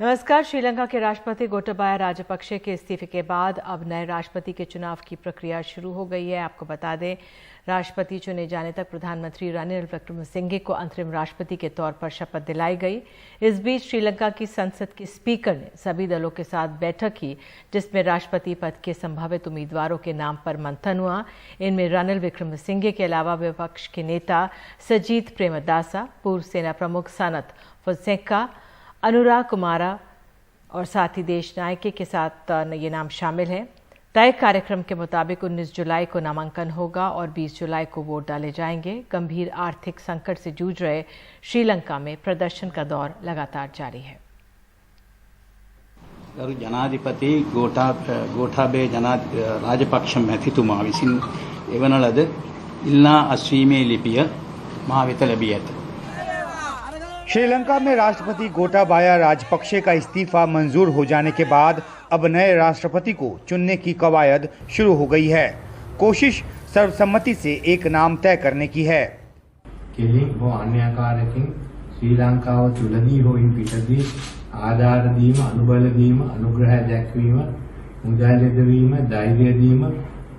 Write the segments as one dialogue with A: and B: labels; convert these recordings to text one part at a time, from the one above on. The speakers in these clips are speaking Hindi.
A: नमस्कार। श्रीलंका के राष्ट्रपति गोटाबाया राजपक्षे के इस्तीफे के बाद अब नए राष्ट्रपति के चुनाव की प्रक्रिया शुरू हो गई है। आपको बता दें, राष्ट्रपति चुने जाने तक प्रधानमंत्री रानिल विक्रमसिंघे को अंतरिम राष्ट्रपति के तौर पर शपथ दिलाई गई। इस बीच श्रीलंका की संसद के स्पीकर ने सभी दलों के साथ बैठक की, जिसमें राष्ट्रपति पद के संभावित उम्मीदवारों के नाम पर मंथन हुआ। इनमें रानिल विक्रमसिंघे के अलावा विपक्ष के नेता सजीत प्रेमदासा, पूर्व सेना प्रमुख सनत फोंसेका, अनुराग कुमारा और साथ ही देश नायके के साथ ये नाम शामिल हैं। तय कार्यक्रम के मुताबिक 19 जुलाई को नामांकन होगा और 20 जुलाई को वोट डाले जाएंगे। गंभीर आर्थिक संकट से जूझ रहे श्रीलंका में प्रदर्शन का दौर लगातार जारी है।
B: जनाधिपति गोटाबे राजपक्ष मैथितुमा विसिन एवनलद इल्ना अश्वीमे लिपिय महावित लबियत।
C: श्रीलंका में राष्ट्रपति गोटाबाया राजपक्षे का इस्तीफा मंजूर हो जाने के बाद अब नए राष्ट्रपति को चुनने की कवायद शुरू हो गई है। कोशिश सर्वसम्मति से एक नाम तय करने की है।
D: श्रीलंका तुलदी होइन पिटदी आधार दीम अनुबल दीम अनुग्रह දැක්වීම මුදල් යොදවීම ධෛර්යය දීම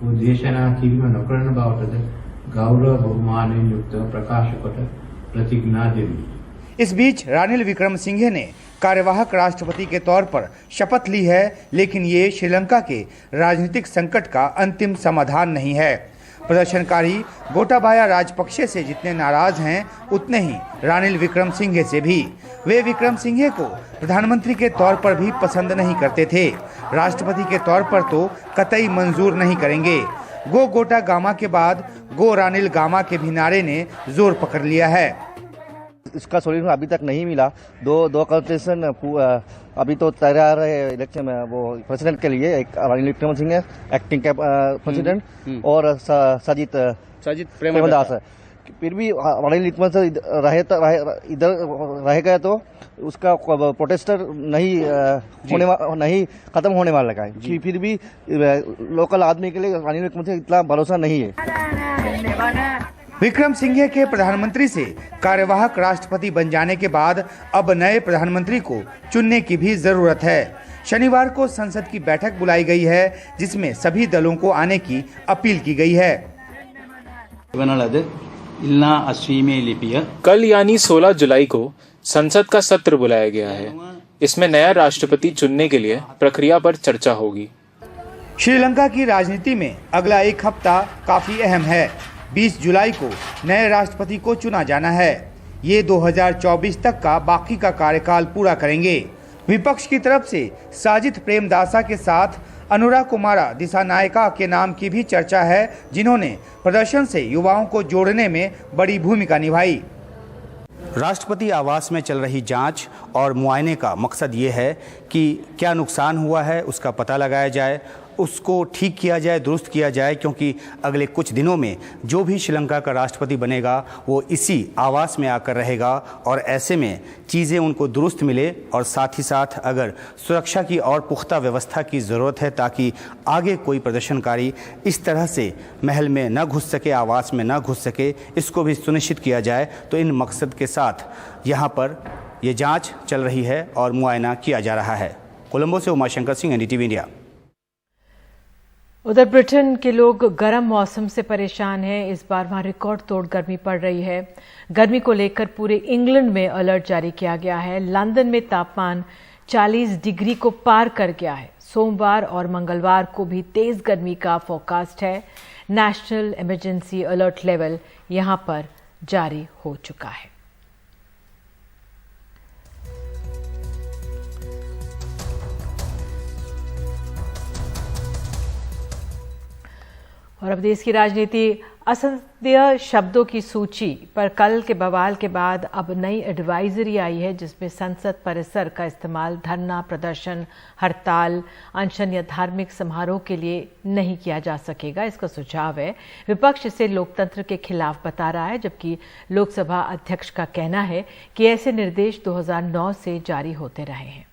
D: උදේශනා කිරීම නොකරන බවටද ගෞරව බහුමානයෙන් යුක්තව ප්‍රකාශ කොට प्रतिज्ञा देवी।
C: इस बीच रानिल विक्रमसिंघे ने कार्यवाहक राष्ट्रपति के तौर पर शपथ ली है, लेकिन ये श्रीलंका के राजनीतिक संकट का अंतिम समाधान नहीं है। प्रदर्शनकारी गोटाबाया राजपक्षे से जितने नाराज हैं, उतने ही रानिल विक्रमसिंघे से भी। वे विक्रमसिंघे को प्रधानमंत्री के तौर पर भी पसंद नहीं करते थे। राष्ट्रपति के तौर पर तो कतई मंजूर नहीं करेंगे। गो गोटा गामा के बाद गो रानिल गामा के भी नारे ने जोर पकड़ लिया है।
E: इसका सोल्यूशन अभी तक नहीं मिला। दो कंटेस्टेंट अभी तो तैयार है इलेक्शन में, वो प्रेसिडेंट के लिए एक रानिल विक्रमसिंघे एक्टिंग प्रेसिडेंट और सजीत प्रेमदास है। फिर भी रानिल विक्रमसिंघे इधर रह गए तो उसका प्रोटेस्टर नहीं खत्म होने वाला है। फिर भी लोकल आदमी के लिए रानिल विक्रमसिंघे इतना भरोसा नहीं है।
C: विक्रमसिंघे के प्रधानमंत्री से कार्यवाहक राष्ट्रपति बन जाने के बाद अब नए प्रधानमंत्री को चुनने की भी जरूरत है। शनिवार को संसद की बैठक बुलाई गई है, जिसमें सभी दलों को आने की अपील की गई है।
F: कल यानी 16 जुलाई को संसद का सत्र बुलाया गया है। इसमें नया राष्ट्रपति चुनने के लिए प्रक्रिया पर चर्चा होगी।
C: श्रीलंका की राजनीति में अगला एक हफ्ता काफी अहम है। 20 जुलाई को नए राष्ट्रपति को चुना जाना है। ये 2024 तक का बाकी का कार्यकाल पूरा करेंगे। विपक्ष की तरफ से साजिद प्रेमदासा के साथ अनुराग कुमारा दिसानायका के नाम की भी चर्चा है, जिन्होंने प्रदर्शन से युवाओं को जोड़ने में बड़ी भूमिका निभाई। राष्ट्रपति आवास में चल रही जांच और मुआयने का मकसद ये है कि क्या नुकसान हुआ है उसका पता लगाया जाए, उसको ठीक किया जाए, दुरुस्त किया जाए, क्योंकि अगले कुछ दिनों में जो भी श्रीलंका का राष्ट्रपति बनेगा वो इसी आवास में आकर रहेगा और ऐसे में चीज़ें उनको दुरुस्त मिले और साथ ही साथ अगर सुरक्षा की और पुख्ता व्यवस्था की ज़रूरत है ताकि आगे कोई प्रदर्शनकारी इस तरह से महल में न घुस सके, आवास में न घुस सके, इसको भी सुनिश्चित किया जाए। तो इन मकसद के साथ यहाँ पर ये जाँच चल रही है और मुआयना किया जा रहा है। कोलंबो से उमाशंकर सिंह, NDTV इंडिया।
A: उधर ब्रिटेन के लोग गर्म मौसम से परेशान हैं। इस बार वहां रिकॉर्ड तोड़ गर्मी पड़ रही है। गर्मी को लेकर पूरे इंग्लैंड में अलर्ट जारी किया गया है। लंदन में तापमान 40 डिग्री को पार कर गया है। सोमवार और मंगलवार को भी तेज गर्मी का फोरकास्ट है। नेशनल इमरजेंसी अलर्ट लेवल यहां पर जारी हो चुका है। और अब देश की राजनीति। असंसदीय शब्दों की सूची पर कल के बवाल के बाद अब नई एडवाइजरी आई है, जिसमें संसद परिसर का इस्तेमाल धरना, प्रदर्शन, हड़ताल, अनशन या धार्मिक समारोह के लिए नहीं किया जा सकेगा। इसका सुझाव है। विपक्ष इसे लोकतंत्र के खिलाफ बता रहा है, जबकि लोकसभा अध्यक्ष का कहना है कि ऐसे निर्देश 2009 से जारी होते रहे हैं।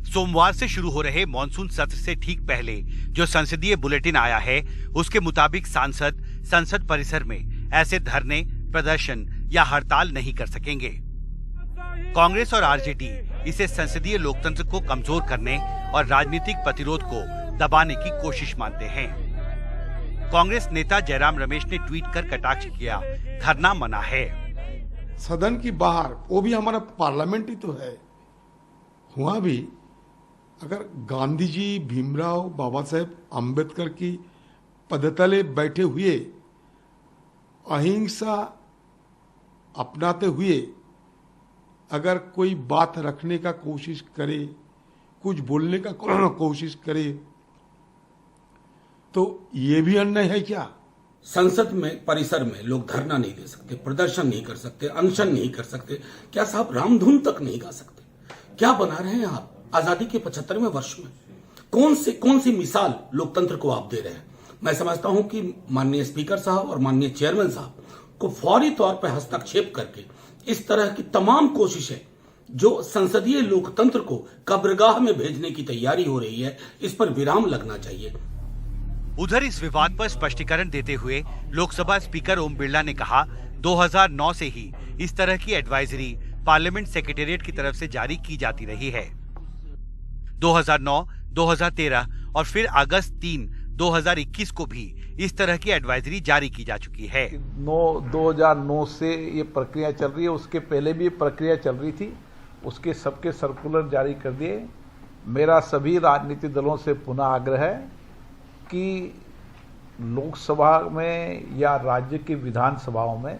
G: सोमवार से शुरू हो रहे मॉनसून सत्र से ठीक पहले जो संसदीय बुलेटिन आया है, उसके मुताबिक सांसद संसद परिसर में ऐसे धरने, प्रदर्शन या हड़ताल नहीं कर सकेंगे। कांग्रेस और आरजेडी इसे संसदीय लोकतंत्र को कमजोर करने और राजनीतिक प्रतिरोध को दबाने की कोशिश मानते हैं। कांग्रेस नेता जयराम रमेश ने ट्वीट कर कटाक्ष किया, धरना मना है।
H: सदन की बाहर, वो भी हमारा पार्लियामेंट ही तो है, हुआ भी अगर गांधी जी, भीमराव, बाबा साहेब अम्बेडकर की पदतले बैठे हुए अहिंसा अपनाते हुए अगर कोई बात रखने का कोशिश करे, कुछ बोलने का कोशिश करे, तो ये भी अन्याय है क्या?
I: संसद में परिसर में लोग धरना नहीं दे सकते, प्रदर्शन नहीं कर सकते, अनशन नहीं कर सकते, क्या साहब रामधुन तक नहीं गा सकते? क्या बना रहे हैं आप आजादी के 75वें वर्ष में? कौन सी मिसाल लोकतंत्र को आप दे रहे हैं? मैं समझता हूं कि माननीय स्पीकर साहब और माननीय चेयरमैन साहब को फौरी तौर पर हस्तक्षेप करके इस तरह की तमाम कोशिशें जो संसदीय लोकतंत्र को कब्रगाह में भेजने की तैयारी हो रही है, इस पर विराम लगना चाहिए।
G: उधर इस विवाद पर स्पष्टीकरण देते हुए लोकसभा स्पीकर ओम बिरला ने कहा, 2009 से ही इस तरह की एडवाइजरी पार्लियामेंट सेक्रेटेरिएट की तरफ से जारी की जाती रही है। 2009, 2013 और फिर अगस्त 3, 2021 को भी इस तरह की एडवाइजरी जारी की जा चुकी है।
J: 2009 से ये प्रक्रिया चल रही है, उसके पहले भी ये प्रक्रिया चल रही थी, उसके सबके सर्कुलर जारी कर दिए। मेरा सभी राजनीतिक दलों से पुनः आग्रह है कि लोकसभा में या राज्य की विधानसभाओं में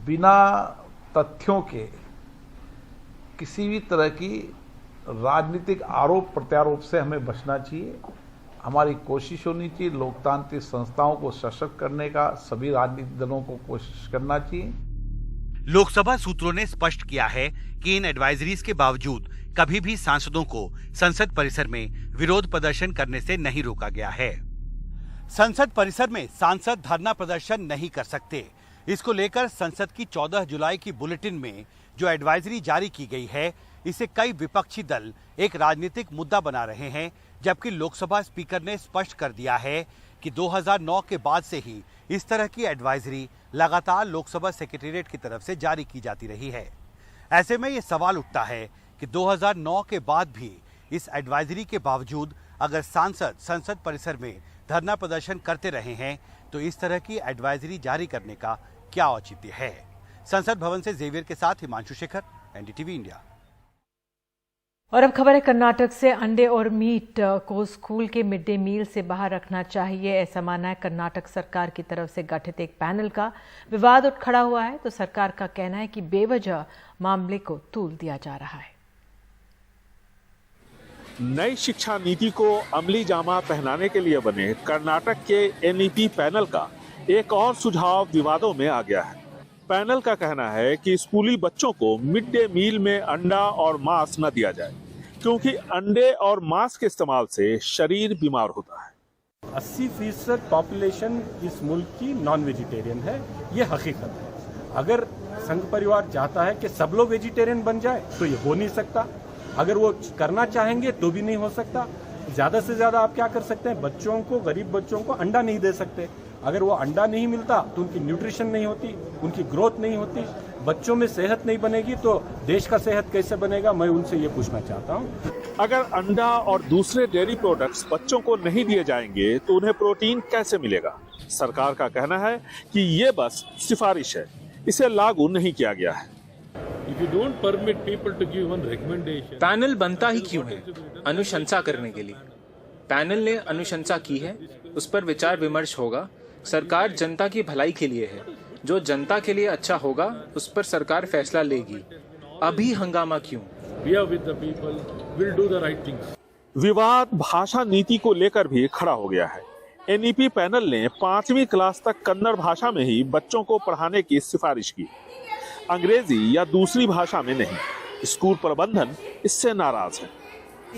J: बिना तथ्यों के किसी भी तरह की राजनीतिक आरोप प्रत्यारोप से हमें बचना चाहिए। हमारी कोशिश होनी चाहिए लोकतांत्रिक संस्थाओं को सशक्त करने का, सभी राजनीतिक दलों को कोशिश करना चाहिए।
G: लोकसभा सूत्रों ने स्पष्ट किया है कि इन एडवाइजरीज के बावजूद कभी भी सांसदों को संसद परिसर में विरोध प्रदर्शन करने से नहीं रोका गया है। संसद परिसर में सांसद धरना प्रदर्शन नहीं कर सकते। इसको लेकर संसद की 14 जुलाई की बुलेटिन में जो एडवाइजरी जारी की गई है, इसे कई विपक्षी दल एक राजनीतिक मुद्दा बना रहे हैं, जबकि लोकसभा स्पीकर ने स्पष्ट कर दिया है कि 2009 के बाद से ही इस तरह की एडवाइजरी लगातार लोकसभा सेक्रेटेरिएट की तरफ से जारी की जाती रही है। ऐसे में ये सवाल उठता है कि 2009 के बाद भी इस एडवाइजरी के बावजूद अगर सांसद संसद परिसर में धरना प्रदर्शन करते रहे हैं, तो इस तरह की एडवाइजरी जारी करने का क्या औचित्य है? संसद भवन से जेवियर के साथ हिमांशु शेखर, एनडीटीवी इंडिया।
A: और अब खबर है कर्नाटक से। अंडे और मीट को स्कूल के मिड डे मील से बाहर रखना चाहिए, ऐसा मानना है कर्नाटक सरकार की तरफ से गठित एक पैनल का। विवाद उठ खड़ा हुआ है तो सरकार का कहना है कि बेवजह मामले को तूल दिया जा रहा है।
K: नई शिक्षा नीति को अमली जामा पहनाने के लिए बने कर्नाटक के एनईपी पैनल का एक और सुझाव विवादों में आ गया है। पैनल का कहना है कि स्कूली बच्चों को मिड डे मील में अंडा और मांस न दिया जाए, क्योंकि अंडे और मांस के इस्तेमाल से शरीर बीमार होता है।
L: 80% पॉपुलेशन इस मुल्क की नॉन वेजिटेरियन है, ये हकीकत है। अगर संघ परिवार चाहता है कि सब लोग वेजिटेरियन बन जाए तो ये हो नहीं सकता। अगर वो करना चाहेंगे तो भी नहीं हो सकता। ज्यादा से ज्यादा आप क्या कर सकते हैं, बच्चों को, गरीब बच्चों को अंडा नहीं दे सकते। अगर वो अंडा नहीं मिलता तो उनकी न्यूट्रिशन नहीं होती, उनकी ग्रोथ नहीं होती, बच्चों में सेहत नहीं बनेगी, तो देश का सेहत कैसे बनेगा? मैं उनसे ये पूछना चाहता हूँ।
K: अगर अंडा और दूसरे डेयरी प्रोडक्ट्स बच्चों को नहीं दिए जाएंगे तो उन्हें प्रोटीन कैसे मिलेगा? सरकार का कहना है कि ये बस सिफारिश है, इसे लागू नहीं किया गया है।
F: पैनल बनता ही क्यों है? अनुशंसा करने के लिए। पैनल ने अनुशंसा की है, उस पर विचार विमर्श होगा। सरकार जनता की भलाई के लिए है, जो जनता के लिए अच्छा होगा उस पर सरकार फैसला लेगी। अभी हंगामा क्यों?
K: विवाद भाषा नीति को लेकर भी खड़ा हो गया है। एनईपी पैनल ने 5वीं क्लास तक कन्नड़ भाषा में ही बच्चों को पढ़ाने की सिफारिश की, अंग्रेजी या दूसरी भाषा में नहीं। स्कूल प्रबंधन इससे नाराज है।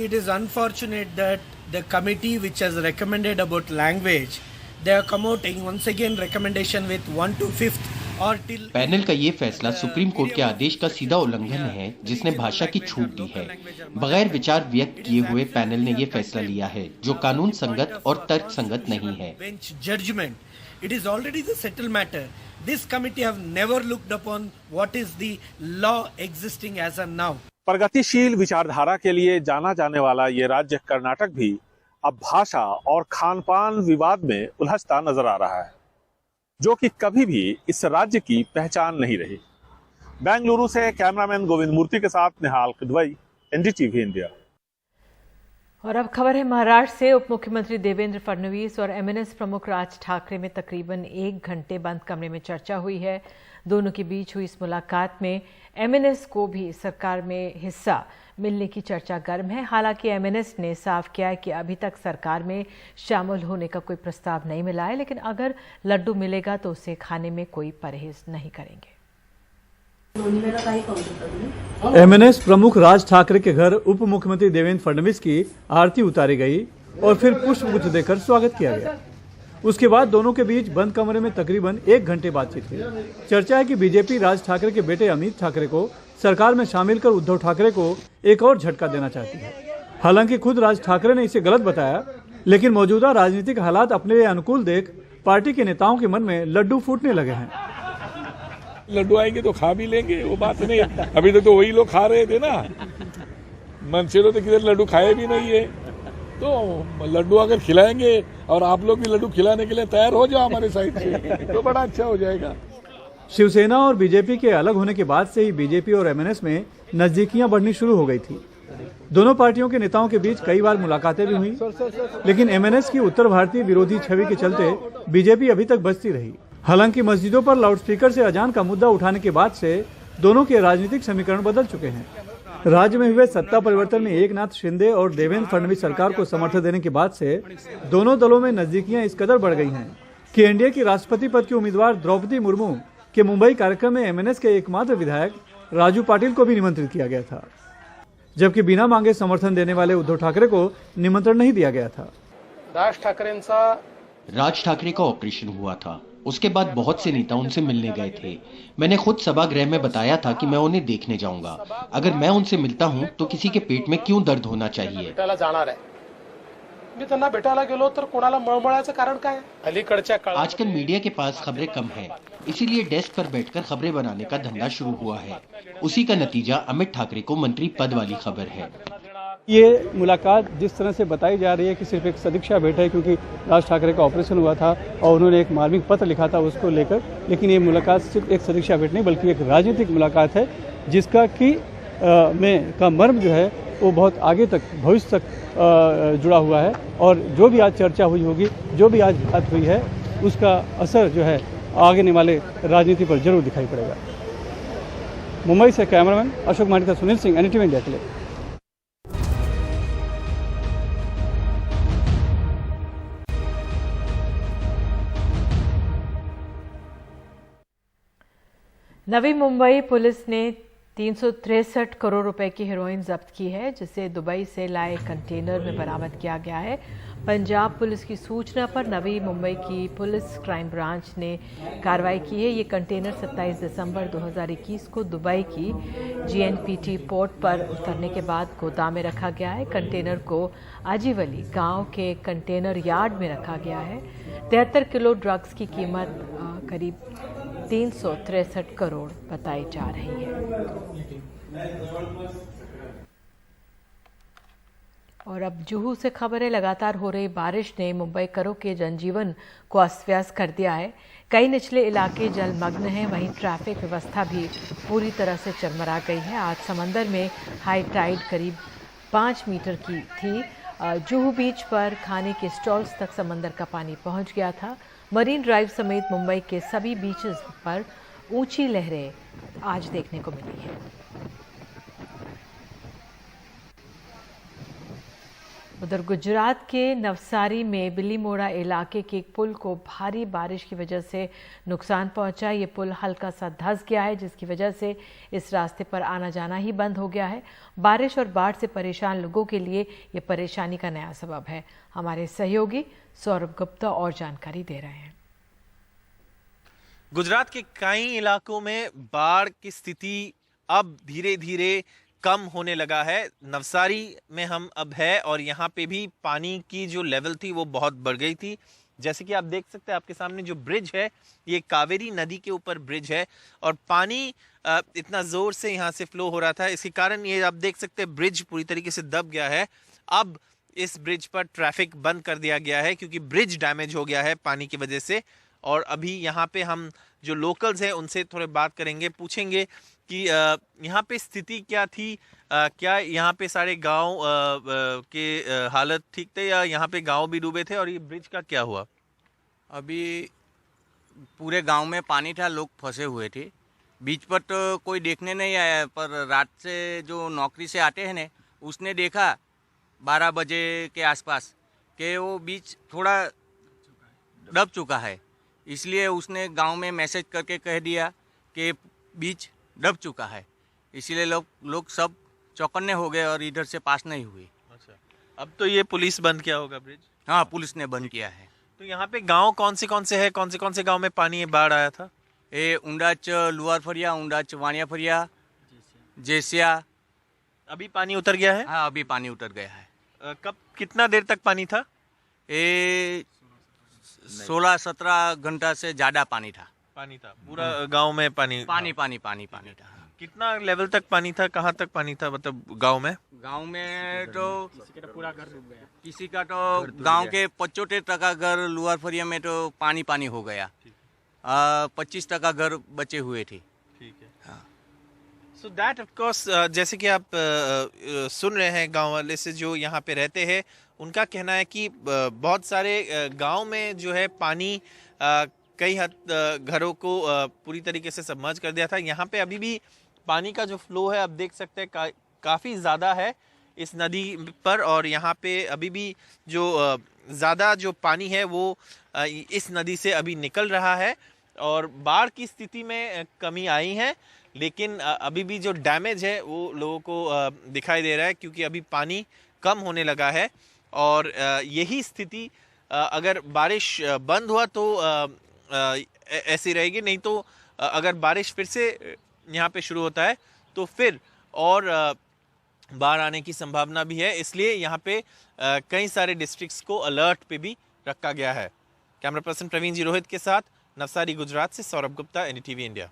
M: It is unfortunate that the committee which has recommended about language, they are coming once again recommendation with 1 to 5th or till।
N: Panel का ये फैसला सुप्रीम कोर्ट के आदेश का सीधा उल्लंघन है, जिसने भाषा की छूट दी है। बगैर विचार व्यक्त किए हुए पैनल ने ये फैसला लिया है, जो कानून संगत और तर्क संगत नहीं है।
M: Bench judgment It is already the settled matter. This committee have never looked upon what is the law existing as of now.
K: प्रगतिशील विचारधारा के लिए जाना जाने वाला ये राज्य कर्नाटक भी अब भाषा और खान-पान विवाद में उलझता नजर आ रहा है, जो कि कभी भी इस राज्य की पहचान नहीं रही। बेंगलुरु से कैमरामैन गोविंद मूर्ति के साथ निहाल किदवई, एनडीटीवी इंडिया।
A: और अब खबर है महाराष्ट्र से। उप मुख्यमंत्री देवेंद्र फडणवीस और एमएनएस प्रमुख राज ठाकरे में तकरीबन 1 घंटे बंद कमरे में चर्चा हुई है। दोनों के बीच हुई इस मुलाकात में एमएनएस को भी सरकार में हिस्सा मिलने की चर्चा गर्म है। हालांकि एमएनएस ने साफ किया है कि अभी तक सरकार में शामिल होने का कोई प्रस्ताव नहीं मिला है, लेकिन अगर लड्डू मिलेगा तो उसे खाने में कोई परहेज नहीं करेंगे।
O: एमएनएस प्रमुख राज ठाकरे के घर उप मुख्यमंत्री देवेंद्र फडणवीस की आरती उतारी गई और फिर पुष्पगुच्छ देकर स्वागत किया गया। उसके बाद दोनों के बीच बंद कमरे में तकरीबन 1 घंटे बातचीत हुई। चर्चा है कि बीजेपी राज ठाकरे के बेटे अमित ठाकरे को सरकार में शामिल कर उद्धव ठाकरे को एक और झटका देना चाहती है। हालांकि खुद राज ठाकरे ने इसे गलत बताया, लेकिन मौजूदा राजनीतिक हालात अपने लिए अनुकूल देख पार्टी के नेताओं के मन में लड्डू फूटने लगे हैं।
P: लड्डू आएंगे तो खा भी लेंगे, वो बात नहीं। अभी तक तो वही लोग खा रहे थे ना, मनसेरो तो किधर लड्डू खाए भी नहीं है। तो लड्डू अगर खिलाएंगे और आप लोग भी लड्डू खिलाने के लिए तैयार हो जाओ हमारे साइड से, तो बड़ा अच्छा हो जाएगा।
O: शिवसेना और बीजेपी के अलग होने के बाद से ही बीजेपी और एमएनएस में नजदीकियां बढ़नी शुरू हो गई थी। दोनों पार्टियों के नेताओं के बीच कई बार मुलाकातें भी हुई, लेकिन एमएनएस की उत्तर भारतीय विरोधी छवि के चलते बीजेपी अभी तक बचती रही। हालांकि मस्जिदों पर लाउडस्पीकर से अजान का मुद्दा उठाने के बाद से दोनों के राजनीतिक समीकरण बदल चुके हैं। राज्य में हुए सत्ता परिवर्तन में एकनाथ शिंदे और देवेंद्र फडणवीस सरकार को समर्थन देने के बाद से दोनों दलों में नजदीकियां इस कदर बढ़ गई हैं कि एनडीए की राष्ट्रपति पद की उम्मीदवार द्रौपदी मुर्मू के मुंबई कार्यक्रम में एमएनएस के एकमात्र विधायक राजू पाटिल को भी निमंत्रित किया गया था, जबकि बिना मांगे समर्थन देने वाले उद्धव ठाकरे को निमंत्रण नहीं दिया गया था।
N: राज ठाकरे का ऑपरेशन हुआ था, उसके बाद बहुत से नेता उनसे मिलने गए थे। मैंने खुद सभागृह में बताया था कि मैं उन्हें देखने जाऊंगा। अगर मैं उनसे मिलता हूं तो किसी के पेट में क्यों दर्द होना चाहिए। आजकल मीडिया के पास खबरें कम हैं, इसीलिए डेस्क पर बैठकर खबरें बनाने का धंधा शुरू हुआ है। उसी का नतीजा अमित ठाकरे को मंत्री पद वाली खबर है।
O: ये मुलाकात जिस तरह से बताई जा रही है कि सिर्फ एक सदिक्षा भेंट है, क्योंकि राज ठाकरे का ऑपरेशन हुआ था और उन्होंने एक मार्मिक पत्र लिखा था उसको लेकर, लेकिन ये मुलाकात सिर्फ एक सदिक्षा भेंट नहीं बल्कि एक राजनीतिक मुलाकात है, जिसका कि का मर्म जो है वो बहुत आगे तक, भविष्य तक जुड़ा हुआ है। और जो भी आज चर्चा हुई होगी, जो भी आज बात हुई है, उसका असर जो है आगे वाले राजनीति पर जरूर दिखाई पड़ेगा। मुंबई से cameraman Ashok Manika, Sunil Singh, NDTV India के लिए।
A: नवी मुंबई पुलिस ने 363 करोड़ रुपए की हेरोइन जब्त की है, जिसे दुबई से लाए कंटेनर में बरामद किया गया है। पंजाब पुलिस की सूचना पर नवी मुंबई की पुलिस क्राइम ब्रांच ने कार्रवाई की है। ये कंटेनर 27 दिसंबर 2021 को दुबई की जीएनपीटी पोर्ट पर उतरने के बाद गोदाम में रखा गया है। कंटेनर को आजीवली गांव के कंटेनर यार्ड में रखा गया है। 73 किलो ड्रग्स की कीमत करीब 363 करोड़ बताई जा रही है। और अब जुहू से खबर है। लगातार हो रही बारिश ने मुंबई करों के जनजीवन को अस्त व्यस्त कर दिया है। कई निचले इलाके जलमग्न हैं, वहीं ट्रैफिक व्यवस्था भी पूरी तरह से चरमरा गई है। आज समंदर में हाई टाइड करीब 5 मीटर की थी। जुहू बीच पर खाने के स्टॉल्स तक समंदर का पानी पहुंच गया था। मरीन ड्राइव समेत मुंबई के सभी बीचेस पर ऊंची लहरें आज देखने को मिली हैं। उधर गुजरात के नवसारी में बिलीमोड़ा इलाके के एक पुल को भारी बारिश की वजह से नुकसान पहुंचा। ये पुल हल्का सा धंस गया है, जिसकी वजह से इस रास्ते पर आना जाना ही बंद हो गया है। बारिश और बाढ़ से परेशान लोगों के लिए ये परेशानी का नया सबब है। हमारे सहयोगी सौरभ गुप्ता और जानकारी दे रहे हैं।
Q: गुजरात के कई इलाकों में बाढ़ की स्थिति अब धीरे धीरे कम होने लगा है। नवसारी में हम अब है और यहाँ पे भी पानी की जो लेवल थी वो बहुत बढ़ गई थी। जैसे कि आप देख सकते हैं आपके सामने जो ब्रिज है ये कावेरी नदी के ऊपर ब्रिज है और पानी इतना जोर से यहाँ से फ्लो हो रहा था, इसके कारण ये आप देख सकते हैं ब्रिज पूरी तरीके से दब गया है। अब इस ब्रिज पर ट्रैफिक बंद कर दिया गया है क्योंकि ब्रिज डैमेज हो गया है पानी की वजह से। और अभी यहाँ पे हम जो लोकल्स हैं उनसे थोड़े बात करेंगे, पूछेंगे कि यहाँ पे स्थिति क्या थी, क्या यहाँ पे सारे गांव के हालत ठीक थे या यहाँ पे गांव भी डूबे थे, और ये ब्रिज का क्या हुआ?
R: अभी पूरे गांव में पानी था, लोग फंसे हुए थे। बीच पर तो कोई देखने नहीं आया, पर रात से जो नौकरी से आते हैं ने उसने देखा 12 बजे के आसपास कि वो बीच थोड़ा दब चुका है, इसलिए उसने गांव में मैसेज करके कह दिया कि बीच दब चुका है। इसलिए लोग सब चौकन्ने हो गए और इधर से पास नहीं हुए।
Q: अच्छा, अब तो ये पुलिस बंद किया होगा ब्रिज?
R: हाँ, पुलिस ने बंद किया है।
Q: तो यहाँ पे गांव कौन से है, कौन से गांव में पानी बाढ़ आया था?
R: ये उंडाच लुआर फरिया, उंडाच वानिया फरिया, जेसिया।
Q: अभी पानी उतर गया है?
R: हाँ, अभी पानी उतर गया है।
Q: कब कितना देर तक पानी था?
R: ये 16-17 घंटा से ज्यादा पानी था।
Q: पूरा गांव में पानी
R: था।
Q: कितना लेवल तक पानी था, कहाँ तक पानी था मतलब गांव में?
R: गांव में तो पूरा घर डूब गया, किसी का तो गांव के 75% घर लुआर फरिया में तो पानी हो गया, 25% घर बचे हुए थे।
Q: ठीक है, हाँ। सो दैट ऑफ कोर्स, जैसे कि आप सुन रहे हैं गांव वाले से जो यहाँ पे रहते हैं, उनका कहना है कि बहुत सारे गांव में जो है पानी कई हद घरों को पूरी तरीके से सबमर्ज कर दिया था। यहाँ पे अभी भी पानी का जो फ्लो है आप देख सकते हैं काफ़ी ज़्यादा है इस नदी पर, और यहाँ पे अभी भी जो ज़्यादा जो पानी है वो इस नदी से अभी निकल रहा है और बाढ़ की स्थिति में कमी आई है, लेकिन अभी भी जो डैमेज है वो लोगों को दिखाई दे रहा है क्योंकि अभी पानी कम होने लगा है। और यही स्थिति अगर बारिश बंद हुआ तो ऐसी रहेगी, नहीं तो अगर बारिश फिर से यहाँ पे शुरू होता है तो फिर और बाढ़ आने की संभावना भी है। इसलिए यहाँ पे कई सारे डिस्ट्रिक्ट्स को अलर्ट पे भी रखा गया है। कैमरा पर्सन प्रवीण जी रोहित के साथ नवसारी गुजरात से सौरभ गुप्ता, NDTV इंडिया।